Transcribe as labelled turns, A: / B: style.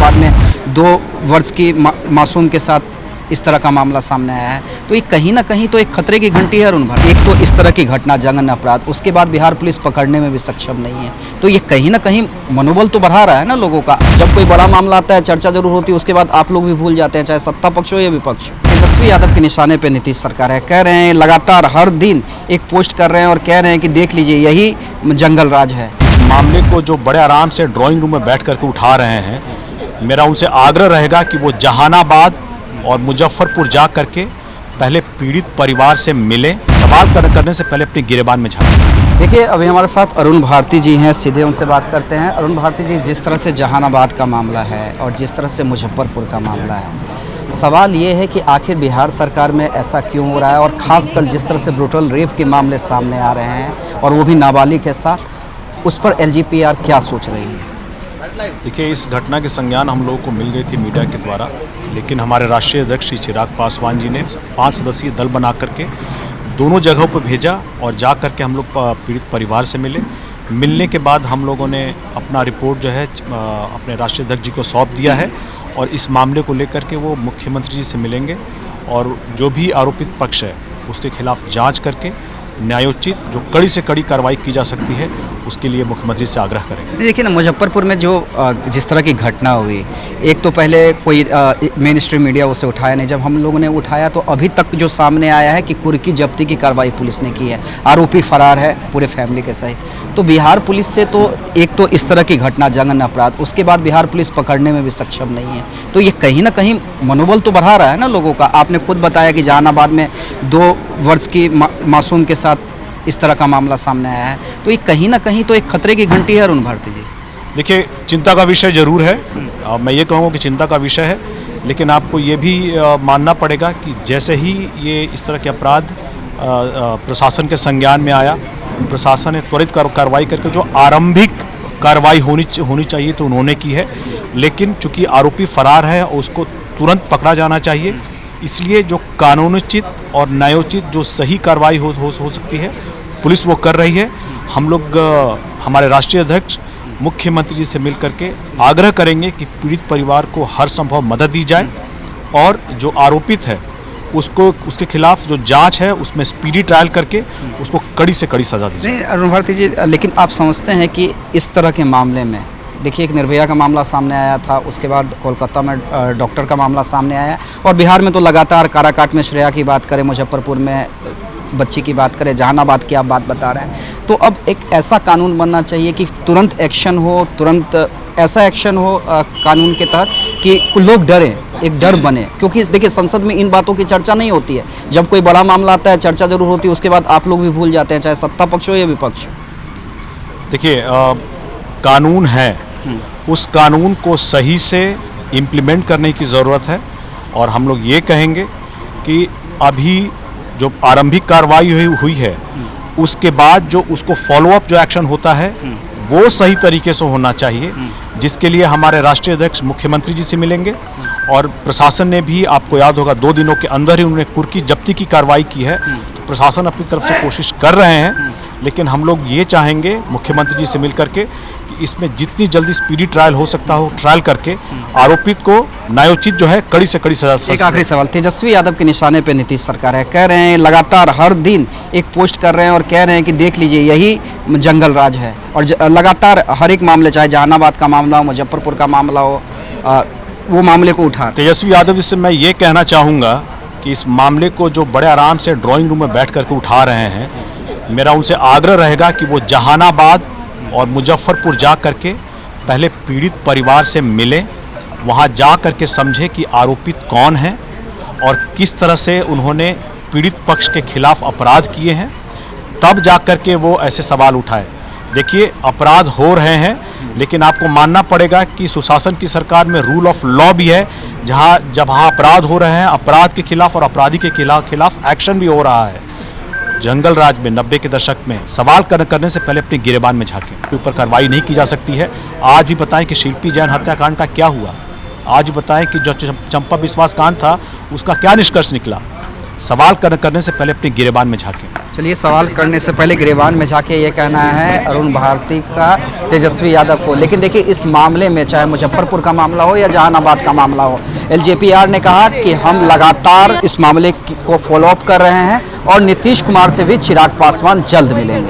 A: जहानाबाद में 2 वर्ष की मासूम के साथ इस तरह का मामला सामने आया है। तो ये कहीं ना कहीं तो एक खतरे की घंटी है अरुण भाई। एक तो इस तरह की घटना, जघन्य अपराध, उसके बाद बिहार पुलिस पकड़ने में भी सक्षम नहीं है। तो ये कहीं ना कहीं मनोबल तो बढ़ा रहा है ना लोगों का। जब कोई बड़ा मामला आता है चर्चा जरूर होती है, उसके बाद आप लोग भी भूल जाते हैं, चाहे सत्ता पक्ष हो या विपक्ष। तेजस्वी यादव के निशाने पे नीतीश सरकार है। कह रहे हैं लगातार हर दिन एक पोस्ट कर रहे हैं और कह रहे हैं कि देख लीजिए यही जंगल राज है।
B: इस मामले को जो बड़े आराम से ड्राइंग रूम में बैठ करके उठा रहे हैं, मेरा उनसे आग्रह रहेगा कि वो जहानाबाद और मुजफ्फरपुर जा करके पहले पीड़ित परिवार से मिले, सवाल करने से पहले अपनी गिरेबान में झांकें।
A: देखिए, अभी हमारे साथ अरुण भारती जी हैं, सीधे उनसे बात करते हैं। अरुण भारती जी, जिस तरह से जहानाबाद का मामला है और जिस तरह से मुजफ्फरपुर का मामला है, सवाल ये है कि आखिर बिहार सरकार में ऐसा क्यों हो रहा है, और ख़ासकर जिस तरह से ब्रूटल रेप के मामले सामने आ रहे हैं और वो भी नाबालिग के साथ, उस पर एलजीपीआर क्या सोच रही है?
B: देखिए, इस घटना के संज्ञान हम लोगों को मिल गई थी मीडिया के द्वारा, लेकिन हमारे राष्ट्रीय अध्यक्ष श्री चिराग पासवान जी ने 5 सदस्यीय दल बना करके दोनों जगहों पर भेजा और जा करके हम लोग पीड़ित परिवार से मिले। मिलने के बाद हम लोगों ने अपना रिपोर्ट जो है अपने राष्ट्रीय अध्यक्ष जी को सौंप दिया है और इस मामले को लेकर के वो मुख्यमंत्री जी से मिलेंगे और जो भी आरोपित पक्ष है उसके खिलाफ जांच करके न्यायोचित जो कड़ी से कड़ी कार्रवाई की जा सकती है उसके लिए मुख्यमंत्री से आग्रह करेंगे।
A: देखिए ना, मुजफ्फरपुर में जो जिस तरह की घटना हुई, एक तो पहले कोई मेन स्ट्रीम मीडिया उसे उठाया नहीं। जब हम लोगों ने उठाया तो अभी तक जो सामने आया है कि कुर्की जब्ती की कार्रवाई पुलिस ने की है, आरोपी फरार है पूरे फैमिली के सहित। तो बिहार पुलिस से तो एक तो इस तरह की घटना, जघन्य अपराध, उसके बाद बिहार पुलिस पकड़ने में भी सक्षम नहीं है। तो ये कहीं ना कहीं मनोबल तो बढ़ा रहा है ना लोगों का। आपने खुद बताया कि जहानाबाद में 2 वर्ष की मासूम के साथ इस तरह का मामला सामने आया है। तो ये कहीं ना कहीं तो एक खतरे की घंटी है अरुण भारती जी।
B: देखिए, चिंता का विषय जरूर है, मैं ये कहूँगा कि चिंता का विषय है, लेकिन आपको ये भी मानना पड़ेगा कि जैसे ही ये इस तरह के अपराध प्रशासन के संज्ञान में आया, प्रशासन ने त्वरित कार्रवाई करके जो आरंभिक कार्रवाई होनी चाहिए तो उन्होंने की है। लेकिन चूंकि आरोपी फरार है और उसको तुरंत पकड़ा जाना चाहिए, इसलिए जो कानूनोचित और न्यायोचित जो सही कार्रवाई हो सकती है पुलिस वो कर रही है। हम लोग हमारे राष्ट्रीय अध्यक्ष मुख्यमंत्री जी से मिल करके आग्रह करेंगे कि पीड़ित परिवार को हर संभव मदद दी जाए और जो आरोपित है उसके खिलाफ जो जांच है उसमें स्पीडी ट्रायल करके उसको कड़ी से कड़ी सजा दी जाए।
A: अरुण भारती जी, लेकिन आप समझते हैं कि इस तरह के मामले में, देखिए, एक निर्भया का मामला सामने आया था, उसके बाद कोलकाता में डॉक्टर का मामला सामने आया, और बिहार में तो लगातार काराकाट में श्रेया की बात करें, मुजफ्फरपुर में बच्ची की बात करें, जहानाबाद की आप बात बता रहे हैं। तो अब एक ऐसा कानून बनना चाहिए कि तुरंत एक्शन हो, तुरंत ऐसा एक्शन हो कानून के तहत कि लोग डरें, एक डर बने। क्योंकि देखिए, संसद में इन बातों की चर्चा नहीं होती है। जब कोई बड़ा मामला आता है चर्चा जरूर होती है, उसके बाद आप लोग भी भूल जाते हैं, चाहे सत्ता पक्ष हो या विपक्ष।
B: देखिए, कानून है, उस कानून को सही से इम्प्लीमेंट करने की ज़रूरत है और हम लोग ये कहेंगे कि अभी जो आरंभिक कार्रवाई हुई है उसके बाद जो उसको फॉलोअप जो एक्शन होता है वो सही तरीके से होना चाहिए, जिसके लिए हमारे राष्ट्रीय अध्यक्ष मुख्यमंत्री जी से मिलेंगे और प्रशासन ने भी, आपको याद होगा, 2 दिनों के अंदर ही उन्होंने कुर्की जब्ती की कार्रवाई की है। तो प्रशासन अपनी तरफ से कोशिश कर रहे हैं, लेकिन हम लोग ये चाहेंगे मुख्यमंत्री जी से मिल करके कि इसमें जितनी जल्दी स्पीडी ट्रायल हो सकता हो ट्रायल करके आरोपित को न्यायोचित जो है कड़ी से कड़ी सजा।
A: एक आखिरी सवाल, तेजस्वी यादव के निशाने पे नीतीश सरकार है। कह रहे हैं लगातार हर दिन एक पोस्ट कर रहे हैं और कह रहे हैं कि देख लीजिए यही जंगल राज है, और लगातार हर एक मामले, चाहे जहानाबाद का मामला हो, मुजफ्फरपुर का मामला हो, वो मामले को उठा।
B: तेजस्वी यादव जी से मैं ये कहना चाहूँगा कि इस मामले को जो बड़े आराम से ड्राइंग रूम में बैठ करके उठा रहे हैं, मेरा उनसे आग्रह रहेगा कि वो जहानाबाद और मुजफ्फरपुर जा करके पहले पीड़ित परिवार से मिले, वहाँ जा करके समझे कि आरोपित कौन हैं और किस तरह से उन्होंने पीड़ित पक्ष के खिलाफ अपराध किए हैं, तब जा करके वो ऐसे सवाल उठाए। देखिए, अपराध हो रहे हैं, लेकिन आपको मानना पड़ेगा कि सुशासन की सरकार में रूल ऑफ लॉ भी है, जहाँ अपराध हो रहे हैं, अपराध के खिलाफ और अपराधी के खिलाफ एक्शन भी हो रहा है। जंगल राज में 90 के दशक में सवाल करने से पहले अपनी गिरेबान में झांकें। ऊपर कार्रवाई नहीं की जा सकती है। आज भी बताएं कि शिल्पी जैन हत्याकांड का क्या हुआ, आज भी बताएं कि जो चंपा विश्वास कांड था उसका क्या निष्कर्ष निकला। सवाल करने से पहले अपनी गिरेबान में झांकें।
A: चलिए, सवाल करने से पहले गिरेबान में जाके ये कहना है अरुण भारती का तेजस्वी यादव को। लेकिन देखिए, इस मामले में चाहे मुजफ्फरपुर का मामला हो या जहानाबाद का मामला हो, एलजेपीआर ने कहा कि हम लगातार इस मामले को फॉलोअप कर रहे हैं और नीतीश कुमार से भी चिराग पासवान जल्द मिलेंगे।